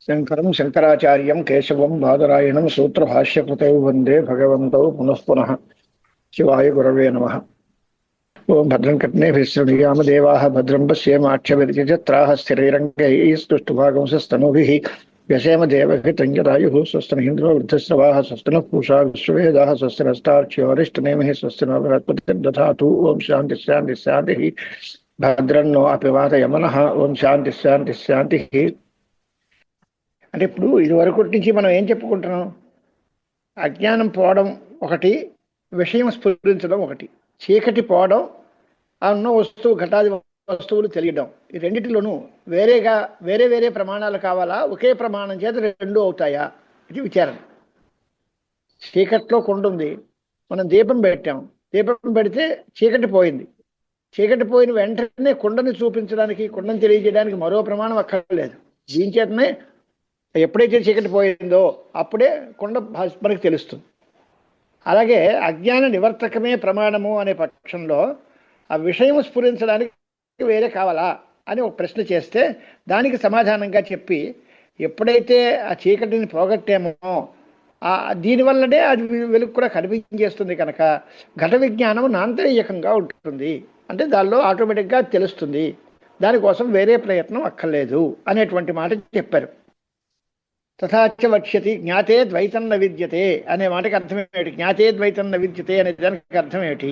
శంకరం శంకరాచార్యం కేశవం బాదరాయణం సూత్రభాష్యకృతౌ వందే భగవంతౌ పునః పునః. శివాయ గురవే నమః. ఓం భద్రం కర్ణేభిः శృణుయామ దేవాः భద్రం పశ్యేమాక్షభిర్యజత్రాः స్థిరైరంగైः స్తుష్టువాగుంసస్తనూभिः వ్యసేమ దేవహితం యదాయుः స్వస్తి ఇంద్రో వృద్ధశ్రవాः స్వస్తి నః పూషా విశ్వవేదాः స్వస్తి నస్తార్క్ష్యో అరిష్టనేమిः స్వస్తి నో బృహస్పతిర్దధాతు. ఓం శాంతి శాంతి శాంతిः. భద్రం నో అపివాతయమనః. ఓం శాంతి శాంతి శాంతిः. అంటే ఇప్పుడు ఇది వరకు నుంచి మనం ఏం చెప్పుకుంటున్నాం? అజ్ఞానం పోవడం ఒకటి, విషయం స్ఫురించడం ఒకటి. చీకటి పోవడం, ఆ ఉన్న వస్తువు ఘటాది వస్తువులు తెలియడం. ఈ రెండిటిలోనూ వేరే వేరే ప్రమాణాలు కావాలా, ఒకే ప్రమాణం చేత రెండు అవుతాయా? ఇది విచారణ. చీకట్లో కొండ ఉంది, మనం దీపం పెట్టాం, దీపం పెడితే చీకటి పోయింది. చీకటి పోయిన వెంటనే కొండని చూపించడానికి, కొండని తెలియజేయడానికి మరో ప్రమాణం అక్కర్లేదు. దీని చేతనే ఎప్పుడైతే చీకటి పోయిందో అప్పుడే కొండ మనకి తెలుస్తుంది. అలాగే అజ్ఞాన నివర్తకమే ప్రమాణము అనే పక్షంలో ఆ విషయం స్ఫురించడానికి వేరే కావాలా అని ఒక ప్రశ్న చేస్తే దానికి సమాధానంగా చెప్పి, ఎప్పుడైతే ఆ చీకటిని పోగొట్టామో దీనివల్లనే అది వెలుగు కూడా కనిపించేస్తుంది కనుక ఘట విజ్ఞానం నాంతరీయకంగా ఉంటుంది. అంటే దానిలో ఆటోమేటిక్గా తెలుస్తుంది, దానికోసం వేరే ప్రయత్నం అక్కర్లేదు అనేటువంటి మాట చెప్పారు. తథాచ వక్ష్యతి జ్ఞాతే ద్వైతం న విద్యతే అనే మాటకి అర్థం ఏమిటి? జ్ఞాతే ద్వైతం న విద్యతే అనే దానికి అర్థం ఏమిటి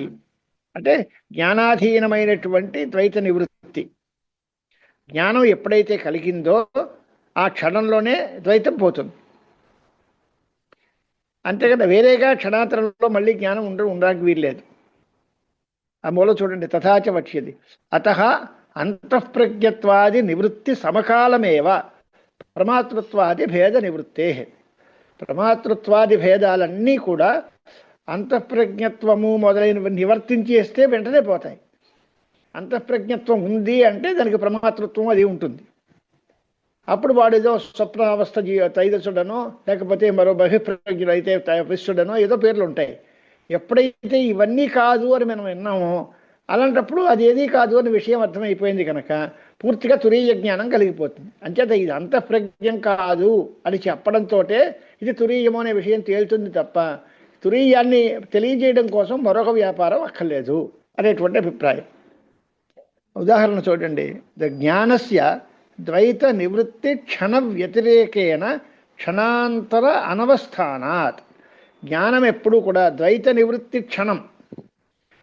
అంటే జ్ఞానాధీనమైనటువంటి ద్వైత నివృత్తి. జ్ఞానం ఎప్పుడైతే కలిగిందో ఆ క్షణంలోనే ద్వైతం పోతుంది. అంతేకాదు వేరేగా క్షణాంతరంలో మళ్ళీ జ్ఞానం ఉండడానికి వీల్లేదు. ఆ మూల చూడండి, తథాచ వక్ష్యతి అతః అంతఃప్రజ్ఞత్వాది నివృత్తి సమకాలమేవ ప్రమాతృత్వాది భేద నివృత్తే. ప్రమాతృత్వాది భేదాలన్నీ కూడా అంతఃప్రజ్ఞత్వము మొదలైనవి నివర్తించేస్తే వెంటనే పోతాయి. అంతఃప్రజ్ఞత్వం ఉంది అంటే దానికి ప్రమాతృత్వం అది ఉంటుంది. అప్పుడు వాడు ఏదో స్వప్నావస్థ తైదసుడనో లేకపోతే మరో బహిప్రజ్ఞుడు అయితే విశ్వడనో ఏదో పేర్లు ఉంటాయి. ఎప్పుడైతే ఇవన్నీ కాదు అని మనం విన్నామో అలాంటప్పుడు అది ఏదీ కాదు అని విషయం అర్థమైపోయింది కనుక పూర్తిగా తురీయ జ్ఞానం కలిగిపోతుంది. అంచేత ఇది అంతఃప్రజ్ఞం కాదు అని చెప్పడంతో ఇది తురీయము అనే విషయం తేలుతుంది తప్ప తురీయాన్ని తెలియజేయడం కోసం మరొక వ్యాపారం అక్కర్లేదు అనేటువంటి అభిప్రాయం. ఉదాహరణ చూడండి, ద జ్ఞానస్య ద్వైత నివృత్తి క్షణ వ్యతిరేకేన క్షణాంతర అనవస్థానాత్. జ్ఞానం ఎప్పుడు కూడా ద్వైత నివృత్తి క్షణం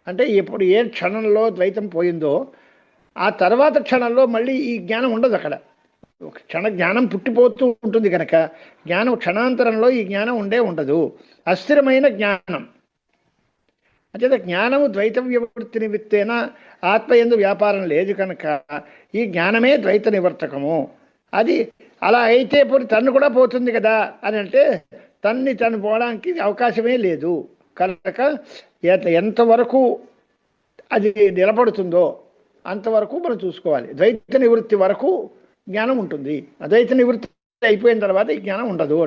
అంటే ఎప్పుడు ఏ క్షణంలో ద్వైతం పోయిందో ఆ తర్వాత క్షణంలో మళ్ళీ ఈ జ్ఞానం ఉండదు. అక్కడ ఒక క్షణ జ్ఞానం పుట్టిపోతూ ఉంటుంది కనుక జ్ఞానం క్షణాంతరంలో ఈ జ్ఞానం ఉండదు. అస్థిరమైన జ్ఞానం. అంటే జ్ఞానము ద్వైత వివృత్తి నివృత్తేన ఆత్మయందు వ్యాపారం లేదు కనుక ఈ జ్ఞానమే ద్వైత నివర్తకము. అది అలా అయితే పోయి తను కూడా పోతుంది కదా అని అంటే తను పోవడానికి అవకాశమే లేదు కనుక ఎంతవరకు అది నిలబడుతుందో అంతవరకు మనం చూసుకోవాలి. ద్వైత నివృత్తి వరకు జ్ఞానం ఉంటుంది. అద్వైత నివృత్తి అయిపోయిన తర్వాత ఈ జ్ఞానం ఉండదు.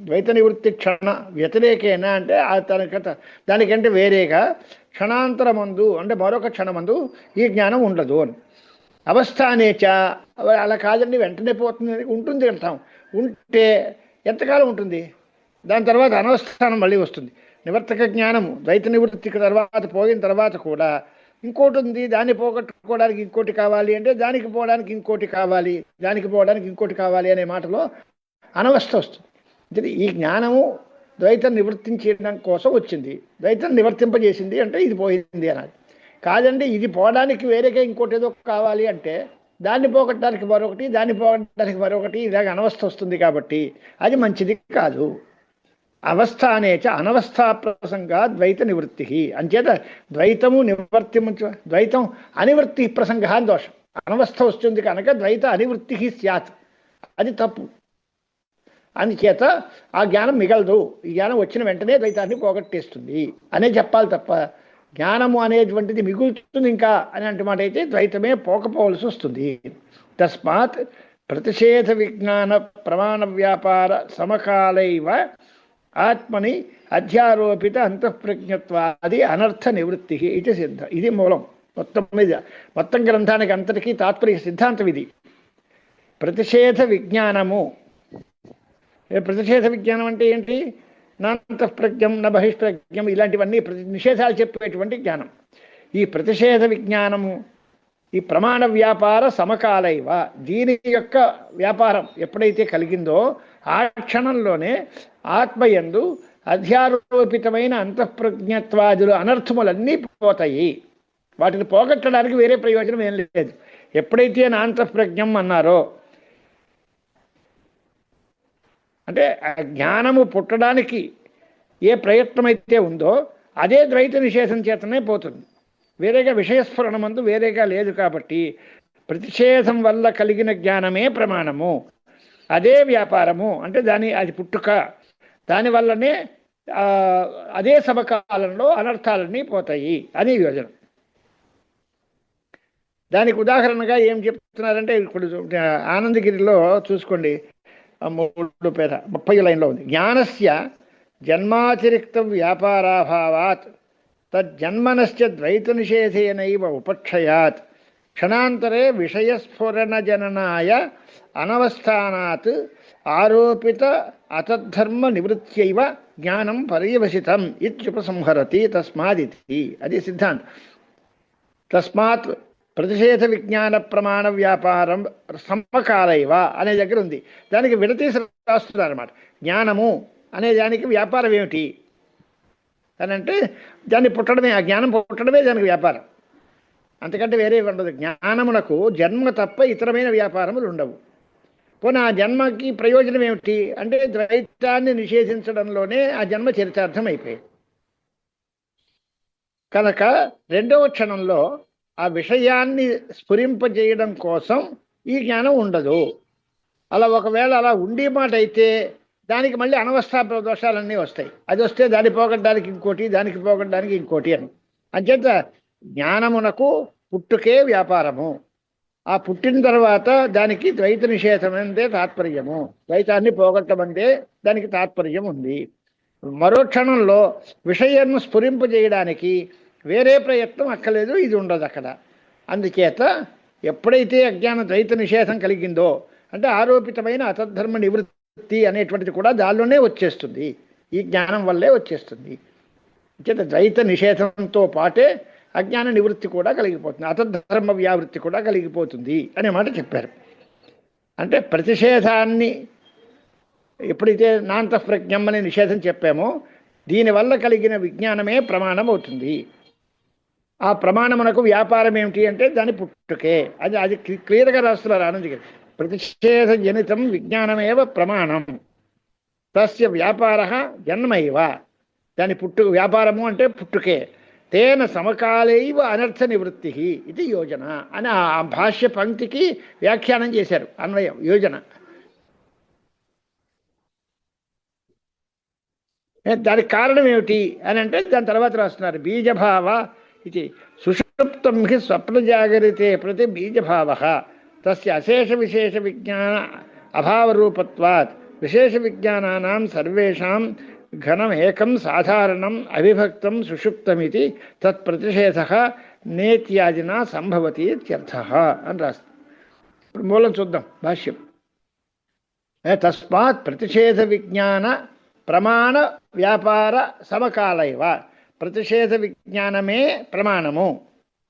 ద్వైత నివృత్తి క్షణ వ్యతిరేకేనా అంటే దానికంటే వేరేగా క్షణాంతరమందు అంటే మరొక క్షణమందు ఈ జ్ఞానం ఉండదు అని. అవస్థానేచ అలా కాదండి వెంటనే పోతుంది ఉంటుంది అంటాం. ఉంటే ఎంతకాలం ఉంటుంది? దాని తర్వాత అనవస్థానం మళ్ళీ వస్తుంది. నివర్తక జ్ఞానము ద్వైత నివృత్తికి తర్వాత పోయిన తర్వాత కూడా ఇంకోటి ఉంది, దాన్ని పోగొట్టుకోవడానికి ఇంకోటి కావాలి అంటే దానికి పోవడానికి ఇంకోటి కావాలి, దానికి పోవడానికి ఇంకోటి కావాలి అనే మాటలో అనవస్థ వస్తుంది. ఈ జ్ఞానము ద్వైతం నివర్తించడం కోసం వచ్చింది, ద్వైతం నివర్తింపజేసింది అంటే ఇది పోయింది అన్నది. కాదండి ఇది పోవడానికి వేరేగా ఇంకోటి ఏదో కావాలి అంటే దాన్ని పోగొట్టడానికి మరొకటి, దాన్ని పోగొట్టడానికి మరొకటి, ఇలాగ అనవస్థ వస్తుంది. కాబట్టి అది మంచిది కాదు. అవస్థానేచ అనవస్థా ప్రసంగా ద్వైత నివృత్తి. అంచేత ద్వైతము ద్వైతం అనివృత్తి ప్రసంగ అని దోషం. అనవస్థ వస్తుంది కనుక ద్వైత అనివృత్తి స్యాత్, అది తప్పు. అందుచేత ఆ జ్ఞానం మిగలదు. ఈ జ్ఞానం వచ్చిన వెంటనే ద్వైతాన్ని పోగొట్టేస్తుంది అనే చెప్పాలి తప్ప జ్ఞానము అనేటువంటిది మిగులుతుంది ఇంకా అని అంటే మాట అయితే ద్వైతమే పోకపోవలసి వస్తుంది. తస్మాత్ ప్రతిషేధ విజ్ఞాన ప్రమాణ వ్యాపార సమకాలైవ ఆత్మని అధ్యారోపిత అంతఃప్రజ్ఞత్వాది అనర్థ నివృత్తి ఇది సిద్ధ. ఇది మూలం. మొత్తం గ్రంథానికి అంతటికీ తాత్పర్య సిద్ధాంతం ఇది. ప్రతిషేధ విజ్ఞానము ప్రతిషేధ విజ్ఞానం అంటే ఏంటి? నాంతఃప్రజ్ఞం నా బహిష్ప్రజ్ఞం ఇలాంటివన్నీ నిషేధాలు చెప్పేటువంటి జ్ఞానం. ఈ ప్రతిషేధ విజ్ఞానము ఈ ప్రమాణ వ్యాపార సమకాలైవ, దీని యొక్క వ్యాపారం ఎప్పుడైతే కలిగిందో ఆ క్షణంలోనే ఆత్మయందు అధ్యారోపితమైన అంతఃప్రజ్ఞత్వాదులు అనర్థములన్నీ పోతాయి. వాటిని పోగొట్టడానికి వేరే ప్రయోజనం ఏం లేదు. ఎప్పుడైతే నా అంతఃప్రజ్ఞం అన్నారో అంటే జ్ఞానము పుట్టడానికి ఏ ప్రయత్నం అయితే ఉందో అదే ద్వైత నిషేధం చేతనే పోతుంది. వేరేగా విషయస్ఫురణమందు వేరేగా లేదు. కాబట్టి ప్రతిషేధం వల్ల కలిగిన జ్ఞానమే ప్రమాణము, అదే వ్యాపారము. అంటే అది పుట్టుక, దానివల్లనే అదే సమకాలంలో అనర్థాలన్నీ పోతాయి అని యోజన. దానికి ఉదాహరణగా ఏం చెప్తున్నారంటే ఇప్పుడు ఆనందగిరిలో చూసుకోండి, 30 లైన్లో ఉంది. జ్ఞానస్య జన్మాతిరిక్త వ్యాపారాభావాత్ తజ్జన్మనశ్చ ద్వైత నిషేధేనైవ ఉపక్షయాత్ క్షణాంతరే విషయస్ఫురణజననాయ అనవస్థానాత్ ఆరోపిత అతద్ధర్మ నివృత్యైవ జ్ఞానం పర్యవసితం ఇత్యుపసంహరతి తస్మాదితి. అది సిద్ధాంతం. తస్మాత్ ప్రతిషేధ విజ్ఞాన ప్రమాణ వ్యాపారం సమకాలైవ అనే దగ్గర ఉంది. దానికి విడతీసి రాస్తున్నారు అన్నమాట. జ్ఞానము అనే దానికి వ్యాపారం ఏమిటి అని అంటే దాన్ని పుట్టడమే, ఆ జ్ఞానం పుట్టడమే దానికి వ్యాపారం, అంతకంటే వేరే ఉండదు. జ్ఞానమునకు జన్మ తప్ప ఇతరమైన వ్యాపారములు ఉండవు. పోనీ ఆ జన్మకి ప్రయోజనం ఏమిటి అంటే ద్వైతాన్ని నిషేధించడంలోనే ఆ జన్మ చరితార్థం అయిపోయింది. కనుక రెండవ క్షణంలో ఆ విషయాన్ని స్ఫురింపజేయడం కోసం ఈ జ్ఞానం ఉండదు. అలా ఒకవేళ అలా ఉండే మాట అయితే దానికి మళ్ళీ అనవస్థాపన దోషాలన్నీ వస్తాయి. అది వస్తే దాన్ని పోగొట్టడానికి ఇంకోటి, దానికి పోగొట్టడానికి ఇంకోటి అని. అంచేత జ్ఞానమునకు పుట్టుకే వ్యాపారము. ఆ పుట్టిన తర్వాత దానికి ద్వైత నిషేధం అంటే తాత్పర్యము, ద్వైతాన్ని పోగొట్టమంటే దానికి తాత్పర్యం ఉంది. మరో క్షణంలో విషయాన్ని స్ఫురింపజేయడానికి వేరే ప్రయత్నం అక్కలేదు, ఇది ఉండదు అక్కడ. అందుచేత ఎప్పుడైతే అజ్ఞాన ద్వైత నిషేధం కలిగిందో అంటే ఆరోపితమైన అతద్ధర్మ నివృత్తి అనేటువంటిది కూడా దానిలోనే వచ్చేస్తుంది, ఈ జ్ఞానం వల్లే వచ్చేస్తుంది. చేత ద్వైత నిషేధంతో పాటే అజ్ఞాన నివృత్తి కూడా కలిగిపోతుంది, అతద్ధర్మ వ్యావృత్తి కూడా కలిగిపోతుంది అనే మాట చెప్పారు. అంటే ప్రతిషేధాన్ని ఎప్పుడైతే నాంతఃప్రజ్ఞం అనే నిషేధం చెప్పామో దీనివల్ల కలిగిన విజ్ఞానమే ప్రమాణం అవుతుంది. ఆ ప్రమాణమునకు వ్యాపారం ఏమిటి అంటే దాని పుట్టుకే. అది క్లియర్గా రాస్తున్నారు ఆనందగిరి. ప్రతిషేధ జనితం విజ్ఞానమేవ ప్రమాణం తస్య వ్యాపార జన్మైవ. దాని వ్యాపారము అంటే పుట్టుకే. తేన సమకాలైవ అనర్థ నివృత్తి ఇది యోజన అని ఆ భాష్య పంక్తికి వ్యాఖ్యానం చేశారు, అన్వయం యోజన. దానికి కారణం ఏమిటి అని అంటే దాని తర్వాత రాస్తున్నారు. బీజభావ ఇది సుషుప్తం హి స్వప్న జాగరితే ప్రతి బీజభావ తస్య అశేష విశేష విజ్ఞాన అభావరూపత్వాత్ విశేష విజ్ఞానానాం సర్వేషాం ఘనమేకం సాధారణం అవిభక్తం సుషుప్తమితి తత్ప్రతిషేధః నేత్యాదినా సంభవతి ఇత్యర్థః అని రాస్తుంది. ఇప్పుడు మూలం చూద్దాం భాష్యం. తస్మాత్ ప్రతిషేధ విజ్ఞాన ప్రమాణ వ్యాపార సమకాలైవ. ప్రతిషేధ విజ్ఞానమే ప్రమాణము,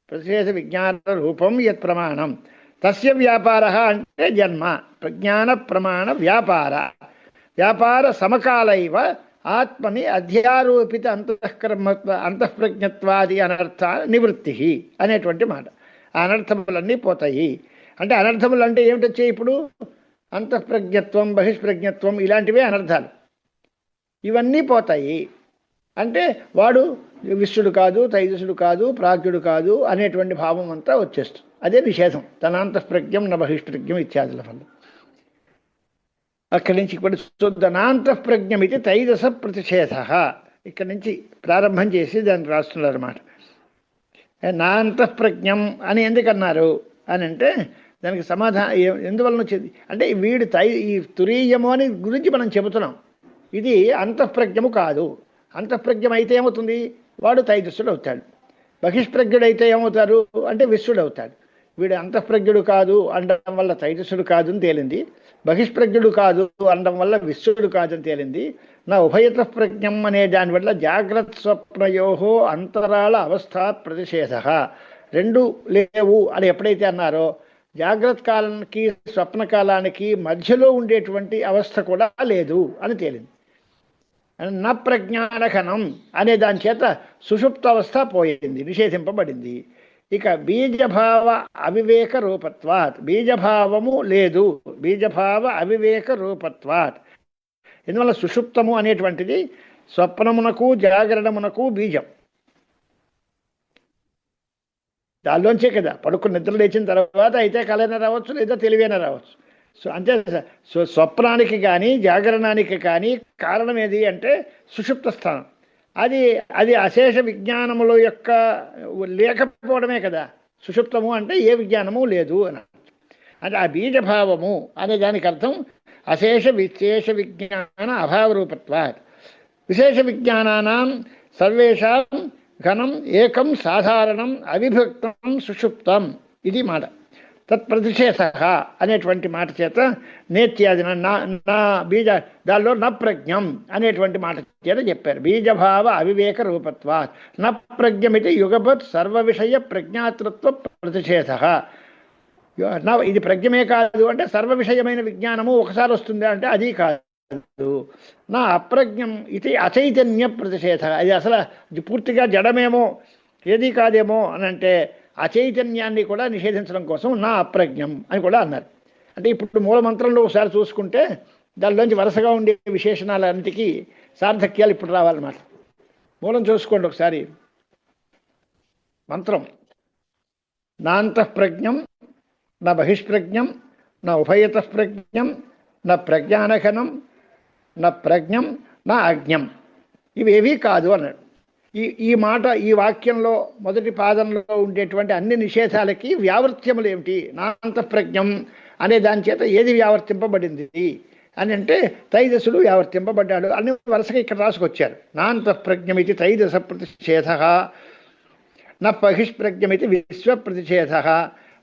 ప్రతిషేధ విజ్ఞాన రూపం యత్ ప్రమాణం. తస్య వ్యాపార అంటే జన్మ. ప్రజ్ఞాన ప్రమాణ వ్యాపార వ్యాపార సమకాలైవ ఆత్మని అధ్యారోపిత అంతఃప్రజ్ఞత్వాది అనర్థ నివృత్తి అనేటువంటి మాట. ఆ అనర్థములన్నీ పోతాయి. అంటే అనర్థములు అంటే ఏమిటొచ్చాయి ఇప్పుడు? అంతఃప్రజ్ఞత్వం, బహిష్ప్రజ్ఞత్వం ఇలాంటివే అనర్థాలు. ఇవన్నీ పోతాయి. అంటే వాడు విశ్వడు కాదు, తైజసుడు కాదు, ప్రాజ్ఞుడు కాదు అనేటువంటి భావం అంతా వచ్చేస్తుంది. అదే నిషేధం. తనాంతఃప్రజ్ఞం న బహిష్ప్రజ్ఞం ఇత్యాదుల వల్ల. అక్కడి నుంచి ఇప్పుడు శుద్ధనాంతఃప్రజ్ఞం ఇది తైజస ప్రతిషేధ. ఇక్కడి నుంచి ప్రారంభం చేసి దాన్ని రాస్తున్నారు అన్నమాట. నాంతఃప్రజ్ఞం అని ఎందుకన్నారు అని అంటే దానికి సమాధానం ఎందువలన వచ్చేది అంటే వీడు ఈ తురీయము అని గురించి మనం చెబుతున్నాం. ఇది అంతఃప్రజ్ఞము కాదు. అంతఃప్రజ్ఞం అయితే ఏమవుతుంది? వాడు తైజస్సుడు అవుతాడు. బహిష్ప్రజ్ఞుడు అయితే ఏమవుతారు అంటే విశ్వడు అవుతాడు. వీడు అంతఃప్రజ్ఞుడు కాదు అనడం వల్ల తైజస్సుడు కాదు అని తేలింది. బహిష్ప్రజ్ఞుడు కాదు అనడం వల్ల విశ్వడు కాదని తేలింది. నా ఉభయత ప్రజ్ఞం అనే దాని వల్ల జాగ్రత్త స్వప్నయోహో అంతరాళ అవస్థా ప్రతిషేధ, రెండు లేవు అని ఎప్పుడైతే అన్నారో జాగ్రత్త కాలానికి స్వప్న కాలానికి మధ్యలో ఉండేటువంటి అవస్థ కూడా లేదు అని తేలింది. నా ప్రజ్ఞానఘనం అనే దాని చేత సుషుప్త అవస్థ పోయింది, నిషేధింపబడింది. ఇక బీజభావ అవివేక రూపత్వాత్, బీజభావము లేదు, బీజభావ అవివేక రూపత్వాత్. ఎందువల్ల సుషుప్తము అనేటువంటిది స్వప్నమునకు జాగరణమునకు బీజం. దానిలోంచే కదా పడుకుని నిద్ర లేచిన తర్వాత అయితే కలైనా రావచ్చు లేదా తెలివైనా రావచ్చు. సో అంతే. స్వప్నానికి కానీ జాగరణానికి కానీ కారణం ఏది అంటే సుషుప్త స్థానం. అది అది అశేష విజ్ఞానముల యొక్క లేకపోవడమే కదా. సుషుప్తము అంటే ఏ విజ్ఞానము లేదు అని. అంటే ఆ బీజభావము అనే దానికి అర్థం అశేష విశేష విజ్ఞాన అభావరూపత్వాత్. విశేష విజ్ఞానానాం సర్వేషాం ఘనం ఏకం సాధారణం అవిభక్తం సుషుప్తం, ఇది మాట. తత్ప్రతిషేధ అనేటువంటి మాట చేత నేత్యాది నా బీజ దానిలో న ప్రజ్ఞం అనేటువంటి మాట చేత చెప్పారు. బీజభావ అవివేక రూపత్వాత్ న ప్రజ్ఞమితి యుగపత్ సర్వ విషయ ప్రజ్ఞాతృత్వ ప్రతిషేధ. ఇది ప్రజ్ఞమే కాదు అంటే సర్వ విషయమైన విజ్ఞానము ఒకసారి వస్తుంది అంటే అది కాదు. నా అప్రజ్ఞం ఇది అచైతన్య ప్రతిషేధ, అది అసలు పూర్తిగా జడమేమో ఏది కాదేమో అని అంటే అచైతన్యాన్ని కూడా నిషేధించడం కోసం నా అప్రజ్ఞం అని కూడా అన్నారు. అంటే ఇప్పుడు మూలమంత్రంలో ఒకసారి చూసుకుంటే దానిలోంచి వరుసగా ఉండే విశేషణాలన్నిటికీ సార్థక్యాలు ఇప్పుడు రావాలన్నమాట. మూలం చూసుకోండి ఒకసారి. మంత్రం నా అంతఃప్రజ్ఞం నా బహిష్ప్రజ్ఞం నా ఉభయత ప్రజ్ఞం నా ప్రజ్ఞానఘనం నా ప్రజ్ఞం నా అజ్ఞం, ఇవేవీ కాదు అన్నాడు. ఈ మాట ఈ వాక్యంలో మొదటి పాదంలో ఉండేటువంటి అన్ని నిషేధాలకి వ్యావర్త్యములు ఏమిటి? నా అంతఃప్రజ్ఞం అనే దాని చేత ఏది వ్యావర్తింపబడింది అని అంటే తైజసుడు వ్యావర్తింపబడ్డాడు అని వరుసగా ఇక్కడ రాసుకొచ్చారు. నా అంతఃప్రజ్ఞమితి తైజస ప్రతిషేధ, నా బహిష్ప్రజ్ఞమితి విశ్వ ప్రతిషేధ,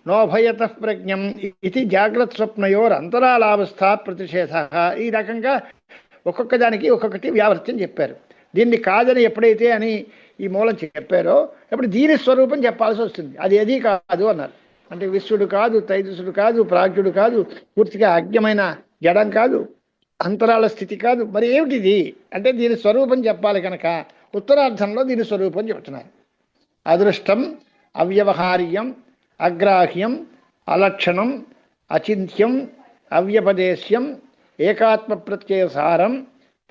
నోభయత ప్రజ్ఞం ఇది జాగ్రత్త స్వప్నయోర్ అంతరాలావస్థ ప్రతిషేధ. ఈ రకంగా ఒక్కొక్క దానికి ఒక్కొక్కటి వ్యావర్త్యం చెప్పారు. దీన్ని కాదని ఎప్పుడైతే అని ఈ మూలం చెప్పారో అప్పుడు దీని స్వరూపం చెప్పాల్సి వస్తుంది. అది ఏది కాదు అన్నారు. అంటే విశ్వడు కాదు, తైజసుడు కాదు, ప్రాజ్ఞుడు కాదు, పూర్తిగా అజ్ఞమైన జడం కాదు, అంతరాల స్థితి కాదు, మరి ఏమిటిది అంటే దీని స్వరూపం చెప్పాలి కనుక ఉత్తరార్థంలో దీని స్వరూపం చెబుతున్నారు. అదృష్టం, అవ్యవహార్యం, అగ్రాహ్యం, అలక్షణం, అచింత్యం, అవ్యపదేశ్యం, ఏకాత్మ ప్రత్యయసారం,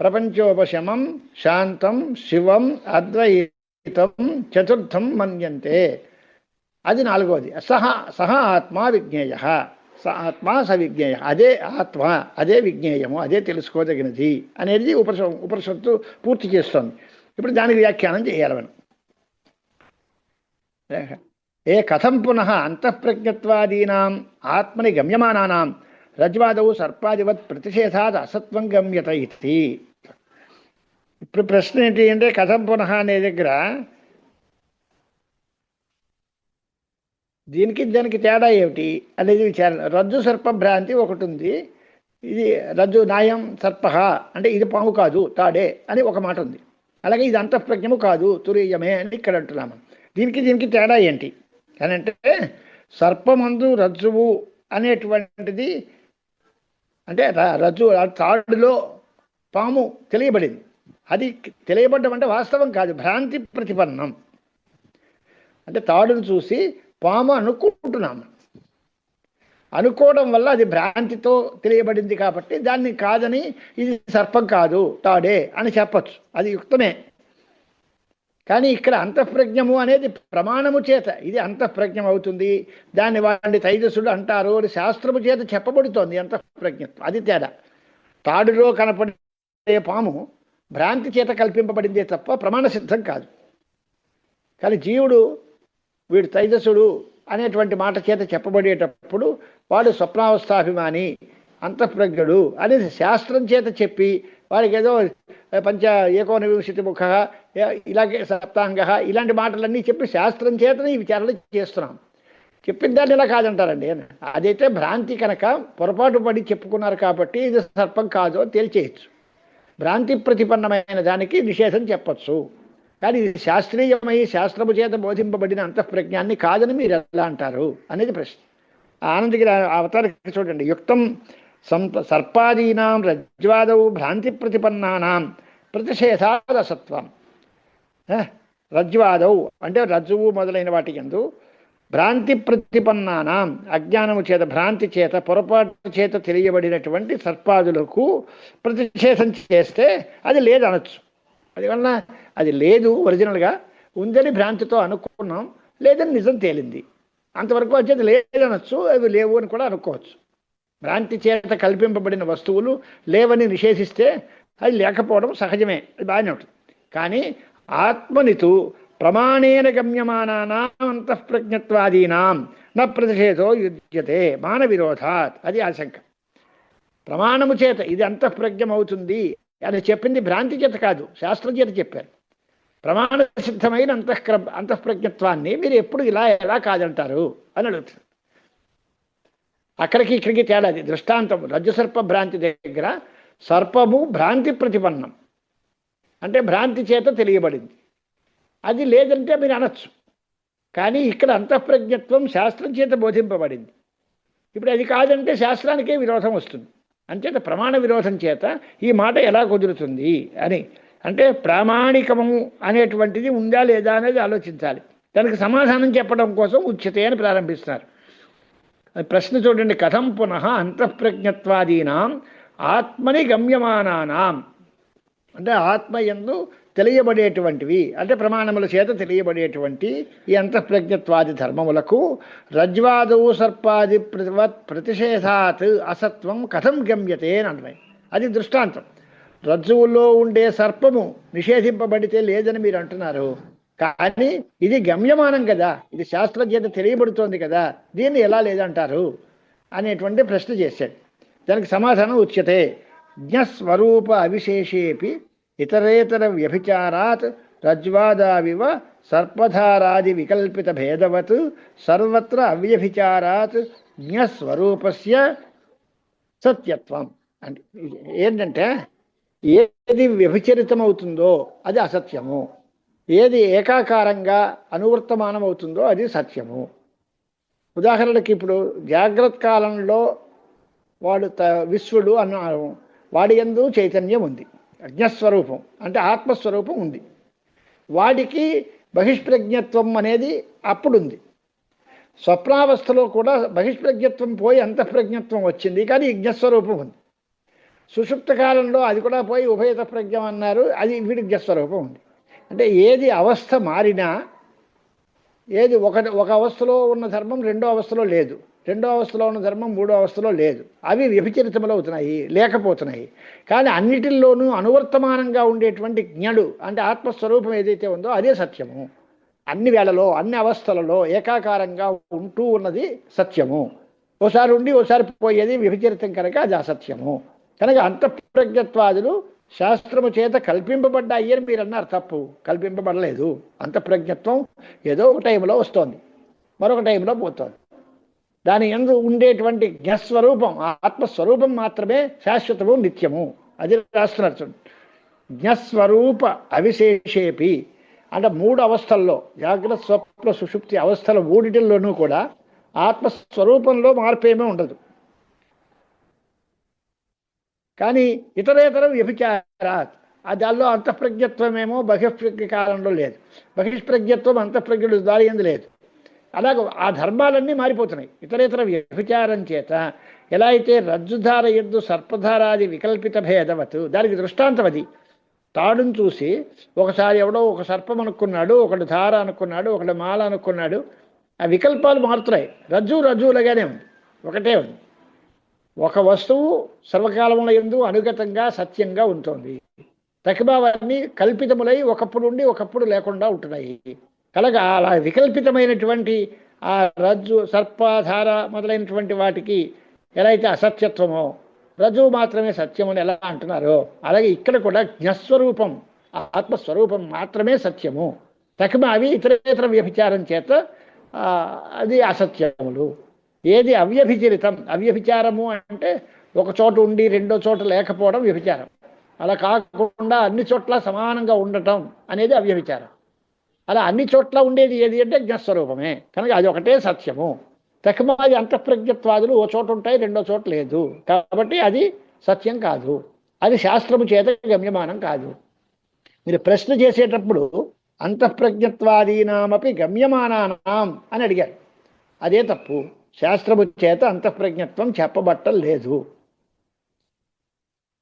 ప్రపంచోపశమం, శాంతం, శివం, అద్వైతం, చతుర్థం మన్యంతే. అది నాలుగోది. సహ ఆత్మ విజ్ఞేయ, ఆత్మ సవిజ్ఞేయ, అదే ఆత్మ, అదే విజ్ఞేయము, అదే తెలుసుకోదగినది అనేది ఉపనిషత్తు పూర్తి చేస్తోంది. ఇప్పుడు దానికి వ్యాఖ్యానం చేయాలి మనం. ఏ కథం పునః అంతఃప్రజ్ఞత్వాదీనాం ఆత్మని గమ్యమానానాం రజ్వాదవు సర్పాదివత్ ప్రతిషేధాత్ అసత్వం గమ్యత ఇది. ఇప్పుడు ప్రశ్న ఏంటి అంటే కథం పునః అనే దగ్గర దీనికి దానికి తేడా ఏమిటి అనేది విచారణ. రజ్జు సర్ప భ్రాంతి ఒకటి ఉంది. ఇది రజ్జు నాయం సర్ప అంటే ఇది పాము కాదు తాడే అని ఒక మాట ఉంది. అలాగే ఇది అంతఃప్రజ్ఞము కాదు తురీయమే అని ఇక్కడ అంటున్నాము. దీనికి తేడా ఏంటి అని అంటే సర్పమందు రజ్జువు అనేటువంటిది అంటే రజ్జు తాడులో పాము తెలియబడింది. అది తెలియబడ్డం అంటే వాస్తవం కాదు, భ్రాంతి ప్రతిపన్నం. అంటే తాడును చూసి పాము అనుకుంటున్నాము, అనుకోవడం వల్ల అది భ్రాంతితో తెలియబడింది కాబట్టి దాన్ని కాదని ఇది సర్పం కాదు తాడే అని చెప్పచ్చు, అది యుక్తమే. కానీ ఇక్కడ అంతఃప్రజ్ఞము అనేది ప్రమాణము చేత ఇది అంతఃప్రజ్ఞం అవుతుంది, దాన్ని వాడిని తైజసుడు అంటారు అని శాస్త్రము చేత చెప్పబడుతోంది అంతఃప్రజ్ఞత్వం. అది తేడా. తాడులో కనపడే పాము భ్రాంతి చేత కల్పింపబడిందే తప్ప ప్రమాణ సిద్ధం కాదు. కానీ జీవుడు వీడు తైజసుడు అనేటువంటి మాట చేత చెప్పబడేటప్పుడు వాడు స్వప్నావస్థాభిమాని అంతఃప్రజ్ఞుడు అనేది శాస్త్రం చేత చెప్పి వాడికి ఏదో పంచ ఏకోనవింశతి ముఖ ఇలాగే సప్తాంగ ఇలాంటి మాటలన్నీ చెప్పి శాస్త్రం చేతనే ఈ విచారణ చేస్తున్నాం. చెప్పిన దాన్ని ఇలా కాదంటారండి అని. అదైతే భ్రాంతి కనుక పొరపాటు పడి చెప్పుకున్నారు కాబట్టి ఇది సర్పం కాదు అని తేల్చేయచ్చు. భ్రాంతి ప్రతిపన్నమైన దానికి నిషేధం చెప్పచ్చు. కానీ ఇది శాస్త్రీయమై శాస్త్రము చేత బోధింపబడిన అంతఃప్రజ్ఞాన్ని కాదని మీరు ఎలా అంటారు అనేది ప్రశ్న. ఆనందగిరి అవతారికి చూడండి. యుక్తం సర్పాదీనాం రజ్వాదౌ భ్రాంతి ప్రతిపన్నానాం ప్రతిషేధాదసత్వం. రజ్వాదౌ అంటే రజ్జువు మొదలైన వాటి యందు భ్రాంతి ప్రతిపన్నానాం అజ్ఞానము చేత భ్రాంతి చేత పొరపాటు చేత తెలియబడినటువంటి సర్పాదులకు ప్రతిషేధం చేస్తే అది లేదనొచ్చు. అది వలన అది లేదు, ఒరిజినల్గా ఉందని భ్రాంతితో అనుకున్నాం, లేదని నిజం తేలింది, అంతవరకు వచ్చేది లేదనొచ్చు. అవి లేవు అని కూడా అనుకోవచ్చు. భ్రాంతి చేత కల్పింపబడిన వస్తువులు లేవని నిషేధిస్తే అది లేకపోవడం సహజమే, అది బాగానే ఉంటుంది. కానీ ఆత్మనితు ప్రమాణేన గమ్యమానానాం అంతఃప్రజ్ఞత్వాదీనాం న ప్రతిషేధో యుజ్యతే మాన విరోధాత్. అది ఆశంక. ప్రమాణము చేత ఇది అంతఃప్రజ్ఞమవుతుంది అని చెప్పింది భ్రాంతి చేత కాదు, శాస్త్రం చేత చెప్పారు. ప్రమాణ సిద్ధమైన అంతఃప్రజ్ఞత్వాన్ని మీరు ఎప్పుడు ఇలా ఎలా కాదంటారు అని అడుగుతారు. అక్కడికి ఇక్కడికి తేడాది. దృష్టాంతం రజ్జు సర్ప భ్రాంతి దగ్గర సర్పము భ్రాంతి ప్రతిపన్నం అంటే భ్రాంతి చేత తెలియబడింది, అది లేదంటే మీరు అనొచ్చు. కానీ ఇక్కడ అంతఃప్రజ్ఞత్వం శాస్త్రం చేత బోధింపబడింది. ఇప్పుడు అది కాదంటే శాస్త్రానికే విరోధం వస్తుంది. అంచేత ప్రమాణ విరోధం చేత ఈ మాట ఎలా కుదురుతుంది అని అంటే ప్రామాణికము అనేటువంటిది ఉందా లేదా అనేది ఆలోచించాలి. దానికి సమాధానం చెప్పడం కోసం ఉచ్యతే అని ప్రారంభిస్తున్నారు. ప్రశ్న చూడండి. కథం పునః అంతఃప్రజ్ఞత్వాదీనాం ఆత్మని గమ్యమానానాం అంటే ఆత్మయందు తెలియబడేటువంటివి అంటే ప్రమాణముల చేత తెలియబడేటువంటి ఈ అంతఃప్రజ్ఞత్వాది ధర్మములకు రజ్వాదవు సర్పాది ప్రతిషేధాత్ అసత్వం కథం గమ్యతే అని అన్నాయి. అది దృష్టాంతం. రజ్జువుల్లో ఉండే సర్పము నిషేధింపబడితే లేదని మీరు అంటున్నారు, కానీ ఇది గమ్యమానం కదా, ఇది శాస్త్రం చేత తెలియబడుతోంది కదా, దీన్ని ఎలా లేదంటారు అనేటువంటి ప్రశ్న చేశాడు. దానికి సమాధానం ఉచ్యతే. జ్ఞస్వరూప అవిశేషేపి ఇతరేతర వ్యభిచారాత్ రజ్వాదావివ సర్పధారాది వికల్పిత భేదవత్ సర్వత్ర అవ్యభిచారాత్ జ్ఞస్వరూపస్య సత్యత్వం. అంటే ఏంటంటే ఏది వ్యభిచరితమవుతుందో అది అసత్యము, ఏది ఏకాకారంగా అనువర్తమానం అవుతుందో అది సత్యము. ఉదాహరణకి ఇప్పుడు జాగ్రత్త కాలంలో వాడు విశ్వడు అన్నారు, వాడి యందు చైతన్యం ఉంది, అజ్ఞస్వరూపం అంటే ఆత్మస్వరూపం ఉంది. వాడికి బహిష్ప్రజ్ఞత్వం అనేది అప్పుడుంది. స్వప్నావస్థలో కూడా బహిష్ప్రజ్ఞత్వం పోయి అంతఃప్రజ్ఞత్వం వచ్చింది, కానీ జ్ఞస్వరూపం ఉంది. సుషుప్త కాలంలో అది కూడా పోయి ఉభయత ప్రజ్ఞం అన్నారు, అది వీడికి జ్ఞస్వరూపం ఉంది. అంటే ఏది అవస్థ మారినా, ఏది ఒక అవస్థలో ఉన్న ధర్మం రెండో అవస్థలో లేదు, రెండో అవస్థలో ఉన్న ధర్మం మూడో అవస్థలో లేదు, అవి వ్యభిచరితములు అవుతున్నాయి, లేకపోతున్నాయి. కానీ అన్నిటిల్లోనూ అనువర్తమానంగా ఉండేటువంటి జ్ఞడు అంటే ఆత్మస్వరూపం ఏదైతే ఉందో అదే సత్యము. అన్ని వేళలో అన్ని అవస్థలలో ఏకాకారంగా ఉంటూ ఉన్నది సత్యము. ఓసారి ఉండి ఓసారి పోయేది వ్యభిచరితం కనుక అది అసత్యము. కనుక అంతఃప్రజ్ఞత్వాదులు శాస్త్రము చేత కల్పింపబడ్డాయి అని మీరు అన్నారు. తప్పు, కల్పింపబడలేదు. అంతఃప్రజ్ఞత్వం ఏదో ఒక టైంలో వస్తోంది, మరొక టైంలో పోతోంది. దాని యందు ఉండేటువంటి జ్ఞస్వరూపం ఆత్మస్వరూపం మాత్రమే శాశ్వతము, నిత్యము. అది రాస్తున్నారు చూడండి. జ్ఞస్వరూప అవిశేషేపి అంటే మూడు అవస్థల్లో జాగ్రత్త స్వప్న సుషుప్తి అవస్థల మూడిటిల్లోనూ కూడా ఆత్మస్వరూపంలో మార్పేమీ ఉండదు. కానీ ఇతరేతర వ్యభిచారాత్ దానిలో అంతఃప్రజ్ఞత్వమేమో బహిష్ప్రజ్ఞ కాలంలో లేదు, బహిష్ప్రజ్ఞత్వం అంతఃప్రజ్ఞుడు దారి యందు లేదు. అలాగే ఆ ధర్మాలన్నీ మారిపోతున్నాయి ఇతరేతర వ్యభిచారం చేత. ఎలా అయితే రజ్జుధార యందు సర్పధారాది వికల్పిత భేదవత్, దానికి దృష్టాంతం అది. తాడును చూసి ఒకసారి ఎవడో ఒక సర్పం అనుకున్నాడు, ఒకడు ధార అనుకున్నాడు, ఒకడు మాల అనుకున్నాడు. ఆ వికల్పాలు మారుతున్నాయి. రజ్జువులుగానే ఉంది, ఒకటే ఉంది. ఒక వస్తువు సర్వకాలముల యందు అనుగతంగా సత్యంగా ఉంటుంది. తకిబావన్నీ కల్పితములై ఒకప్పుడు ఉండి ఒకప్పుడు లేకుండా ఉంటున్నాయి. కనుక అలా వికల్పితమైనటువంటి ఆ రజ్జు సర్పాధార మొదలైనటువంటి వాటికి ఎలా అయితే అసత్యత్వమో రజ్జువు మాత్రమే సత్యం అని ఎలా అంటున్నారో, అలాగే ఇక్కడ కూడా జ్ఞస్వరూపం ఆత్మస్వరూపం మాత్రమే సత్యము. తకిమ అవి ఇతరేతర వ్యభిచారం చేత అది అసత్యములు. ఏది అవ్యభిచరితం, అవ్యభిచారము అంటే ఒక చోట ఉండి రెండో చోట లేకపోవడం వ్యభిచారం. అలా కాకుండా అన్ని చోట్ల సమానంగా ఉండటం అనేది అవ్యభిచారం. అలా అన్ని చోట్ల ఉండేది ఏది అంటే జ్ఞస్వరూపమే, కనుక అది ఒకటే సత్యము. తక్కువది అంతఃప్రజ్ఞత్వాదులు ఓ చోట ఉంటాయి, రెండో చోట లేదు, కాబట్టి అది సత్యం కాదు, అది శాస్త్రము చేత గమ్యమానం కాదు. మీరు ప్రశ్న చేసేటప్పుడు అంతఃప్రజ్ఞత్వాదీనామపి గమ్యమానానాం అని అడిగారు, అదే తప్పు. శాస్త్రము చేత అంతఃప్రజ్ఞత్వం చెప్పబట్టలేదు.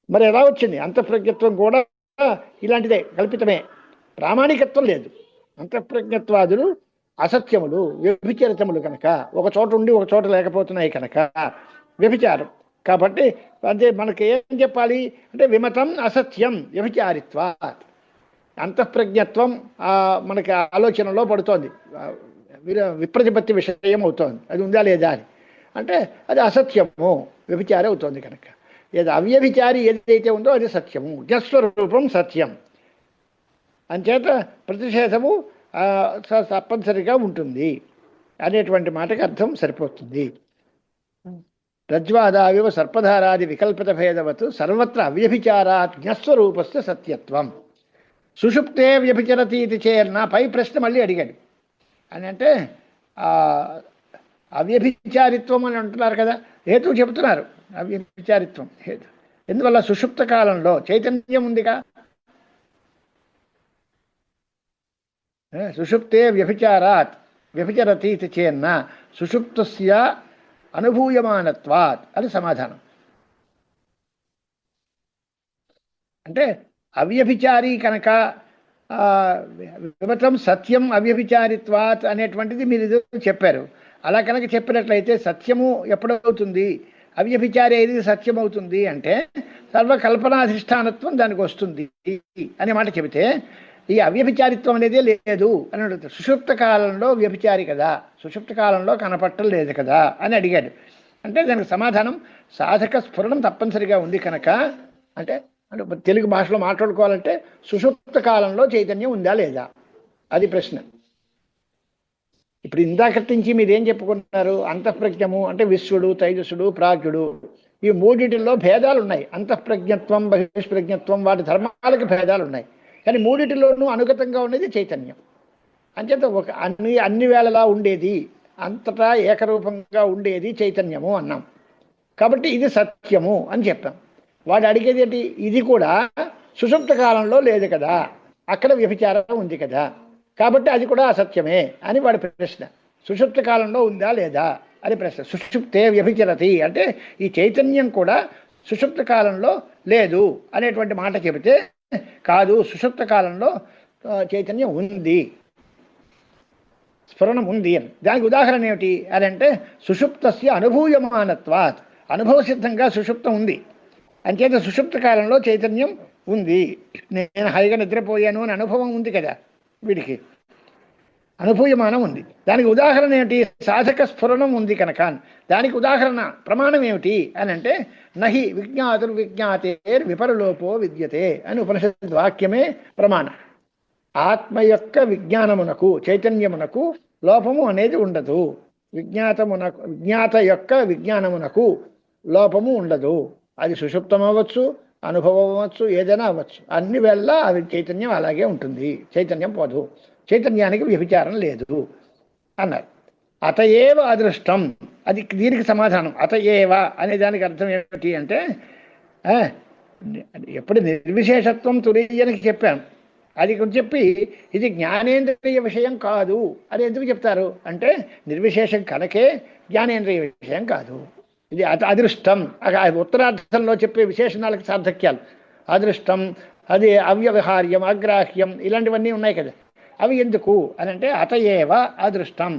మరి ఎలా వచ్చింది? అంతఃప్రజ్ఞత్వం కూడా ఇలాంటిదే, కల్పితమే, ప్రామాణికత్వం లేదు. అంతఃప్రజ్ఞత్వాదులు అసత్యములు, వ్యభిచరితములు కనుక, ఒక చోట ఉండి ఒక చోట లేకపోతున్నాయి కనుక వ్యభిచారం. కాబట్టి అంటే మనకి ఏం చెప్పాలి అంటే విమతం అసత్యం వ్యభిచారిత్వ. అంతఃప్రజ్ఞత్వం మనకి ఆలోచనలో పడుతోంది, విప్రతిపత్తి విషయం అవుతోంది, అది ఉందా లేదా అని. అంటే అది అసత్యము, వ్యభిచారి అవుతోంది కనుక. ఏది అవ్యభిచారి ఏదైతే ఉందో అది సత్యము, జ్ఞస్వరూపం సత్యం. అంచేత ప్రతిషేధము తప్పనిసరిగా ఉంటుంది అనేటువంటి మాటకి అర్థం సరిపోతుంది. రజ్వాదావివ సర్పధారాది వికల్పిత భేదవత్ సర్వత్ర అవ్యభిచారాత్ జ్ఞస్వరూపస్య సత్యత్వం. సుషుప్తే వ్యభిచరతి ఇది చేర్న. పై ప్రశ్న మళ్ళీ అడిగాడు అని అంటే అవ్యభిచారిత్వం అని అంటున్నారు కదా, హేతువు చెబుతున్నారు. అవ్యభిచారిత్వం హేతు ఎందువల్ల? సుషుప్త కాలంలో చైతన్యం ఉందిగా. సుషుప్తే వ్యభిచారాత్ వ్యభిచరతి ఇది చేన్న సుషుప్తస్య అనుభూయమానత్వాత్ అని సమాధానం. అంటే అవ్యభిచారి కనుక విమతం సత్యం అవ్యభిచారిత్వాత్ అనేటువంటిది మీరు చెప్పారు. అలా కనుక చెప్పినట్లయితే సత్యము ఎప్పుడవుతుంది, అవ్యభిచారి ఏది సత్యం అవుతుంది అంటే సర్వకల్పనాధిష్టానత్వం దానికి వస్తుంది అనే మాట చెబితే ఈ అవ్యభిచారిత్వం అనేదే లేదు అని అడుగుతాడు. సుషుప్త కాలంలో వ్యభిచారి కదా, సుషుప్త కాలంలో కనపట్టం లేదు కదా అని అడిగాడు. అంటే దానికి సమాధానం సాధక స్ఫురణం తప్పనిసరిగా ఉంది కనుక. అంటే తెలుగు భాషలో మాట్లాడుకోవాలంటే సుషుప్త కాలంలో చైతన్యం ఉందా లేదా, అది ప్రశ్న. ఇప్పుడు ఇందాకటి నుంచి మీరేం చెప్పుకుంటున్నారు? అంతఃప్రజ్ఞము అంటే విశ్వడు, తైజసుడు, ప్రాజ్ఞుడు, ఈ మూడిటిల్లో భేదాలు ఉన్నాయి. అంతఃప్రజ్ఞత్వం, బహిష్ప్రజ్ఞత్వం, వాటి ధర్మాలకు భేదాలు ఉన్నాయి. కానీ మూడిటిలోనూ అనుగతంగా ఉండేది చైతన్యం. అంచేత ఒక అన్ని వేళలా ఉండేది, అంతటా ఏకరూపంగా ఉండేది చైతన్యము అన్నాం. కాబట్టి ఇది సత్యము అని చెప్పాం. వాడు అడిగేది ఏంటి? ఇది కూడా సుషుప్త కాలంలో లేదు కదా, అక్కడ వ్యభిచారం ఉంది కదా, కాబట్టి అది కూడా అసత్యమే అని వాడి ప్రశ్న. సుషుప్త కాలంలో ఉందా లేదా అని ప్రశ్న. సుషుప్తే వ్యభిచరతి అంటే ఈ చైతన్యం కూడా సుషుప్త కాలంలో లేదు అనేటువంటి మాట చెబితే కాదు, సుషుప్త కాలంలో చైతన్యం ఉంది, స్ఫురణం ఉంది అని. దానికి ఉదాహరణ ఏమిటి అని అంటే సుషుప్తస్య అనుభూయమానత్వాత్, అనుభవ సిద్ధంగా సుషుప్తం ఉంది, అంచేత సుషుప్త కాలంలో చైతన్యం ఉంది. నేను హాయిగా నిద్రపోయాను అని అనుభవం ఉంది కదా వీడికి, అనుభూయమానం ఉంది. దానికి ఉదాహరణ ఏమిటి? సాధక స్ఫురణం ఉంది కనుక. దానికి ఉదాహరణ ప్రమాణం ఏమిటి అని అంటే నహి విజ్ఞాతుర్విజ్ఞాతేర్ విపరలోపో విద్యతే అని ఉపనిషత్ వాక్యమే ప్రమాణం. ఆత్మ యొక్క విజ్ఞానమునకు, చైతన్యమునకు లోపము అనేది ఉండదు. విజ్ఞాత యొక్క విజ్ఞానమునకు లోపము ఉండదు. అది సుషుప్తం అవ్వచ్చు, అనుభవం అవ్వచ్చు, ఏదైనా అవ్వచ్చు, అన్ని వేళ అది చైతన్యం అలాగే ఉంటుంది, చైతన్యం పోదు, చైతన్యానికి వ్యభిచారం లేదు అన్నారు. అతయేవ అదృష్టం, అది దీనికి సమాధానం. అతయేవ అనే దానికి అర్థం ఏమిటి అంటే ఎప్పుడు నిర్విశేషత్వం తురీయనికి చెప్పాను, అది చెప్పి ఇది జ్ఞానేంద్రియ విషయం కాదు అని ఎందుకు చెప్తారు అంటే నిర్విశేషం కనుకే జ్ఞానేంద్రియ విషయం కాదు. ఇది అదృష్టం, ఉత్తరార్థంలో చెప్పే విశేషణాలకు సార్థక్యాలు. అదృష్టం, అది అవ్యవహార్యం, అగ్రాహ్యం, ఇలాంటివన్నీ ఉన్నాయి కదా, అవి ఎందుకు అని అంటే అతయేవ అదృష్టం,